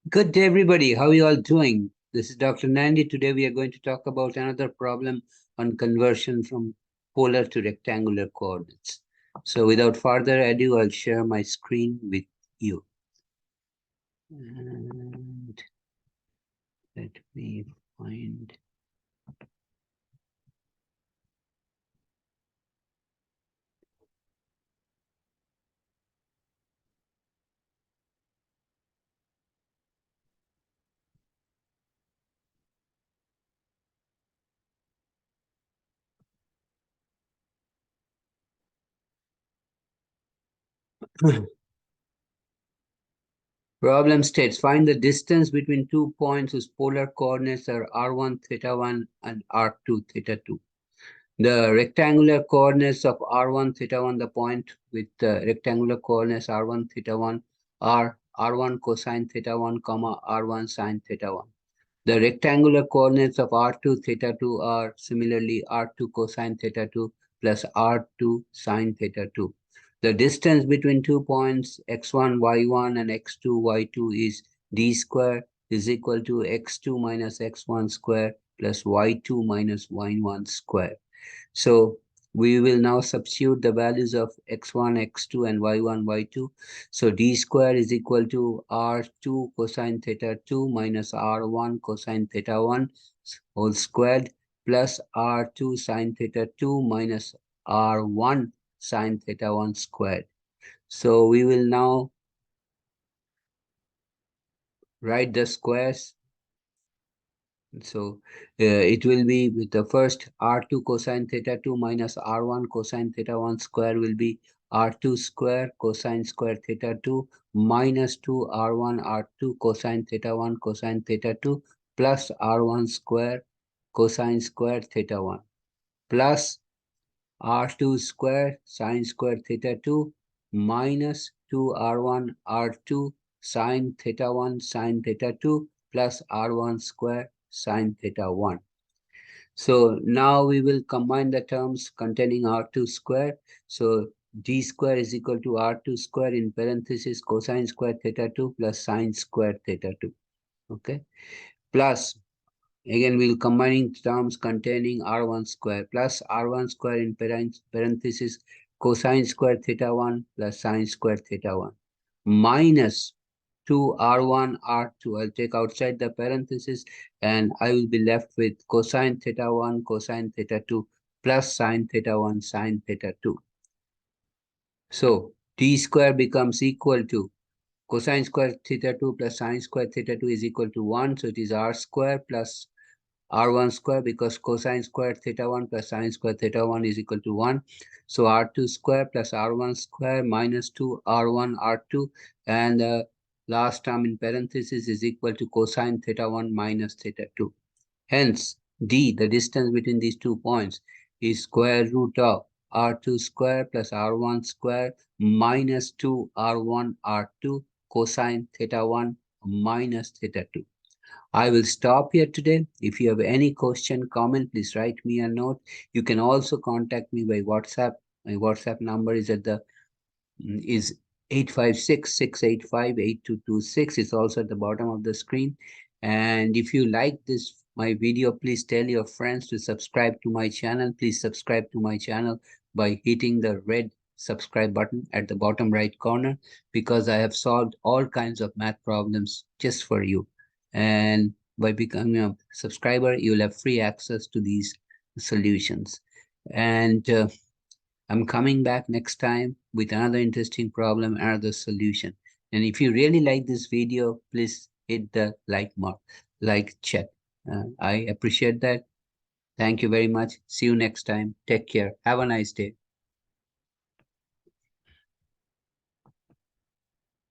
Good day, everybody. How are you all doing? This is Dr. Nandi. Today we are going to talk about another problem on conversion from polar to rectangular coordinates. So without further ado, I'll share my screen with you. And let me find... Problem states, find the distance between 2 points whose polar coordinates are r1 theta 1 and r2 theta 2. The rectangular coordinates of r1 theta 1, the point with the rectangular coordinates r1 theta 1 are r1 cosine theta 1 comma r1 sine theta 1. The rectangular coordinates of r2 theta 2 are similarly r2 cosine theta 2 plus r2 sine theta 2. The distance between 2 points x1 y1 and x2 y2 is d square is equal to x2 minus x1 square plus y2 minus y1 square. So we will now substitute the values of x1, x2, and y1, y2. So d square is equal to r2 cosine theta 2 minus r1 cosine theta 1 whole squared plus r2 sine theta 2 minus r1 sine theta 1 squared. So we will now write the squares. So it will be with the first r2 cosine theta 2 minus r1 cosine theta 1 square will be r2 square cosine square theta 2 minus 2 r1 r2 cosine theta 1 cosine theta 2 plus r1 square cosine square theta 1 plus r2 square sine square theta 2 minus 2 r1 r2 sine theta 1 sine theta 2 plus r1 square sine theta 1. So now we will combine the terms containing r2 square. So d square is equal to r2 square in parenthesis cosine square theta 2 plus sine square theta 2. Okay. Plus, again, we'll combining terms containing r1 square plus r1 square in parenthesis cosine square theta 1 plus sine square theta 1 minus 2 r1 r2. I'll take outside the parenthesis and I will be left with cosine theta 1 cosine theta 2 plus sine theta 1 sine theta 2. So d square becomes equal to cosine square theta 2 plus sine square theta 2 is equal to 1. So it is r square plus r1 square because cosine square theta 1 plus sine square theta 1 is equal to 1. So r2 square plus r1 square minus 2 r1 r2 and the last term in parenthesis is equal to cosine theta 1 minus theta 2. Hence, d, the distance between these 2 points, is square root of r2 square plus r1 square minus 2 r1 r2 cosine theta 1 minus theta 2. I will stop here today. If you have any question, comment, please write me a note. You can also contact me by WhatsApp. My WhatsApp number is is 856-685-8226. It's also at the bottom of the screen. And if you like my video, please tell your friends to subscribe to my channel. Please subscribe to my channel by hitting the red subscribe button at the bottom right corner because I have solved all kinds of math problems just for you. And by becoming a subscriber, you'll have free access to these solutions. And I'm coming back next time with another interesting problem, another solution. And if you really like this video, please hit the like mark, like check. I appreciate that. Thank you very much. See you next time. Take care. Have a nice day.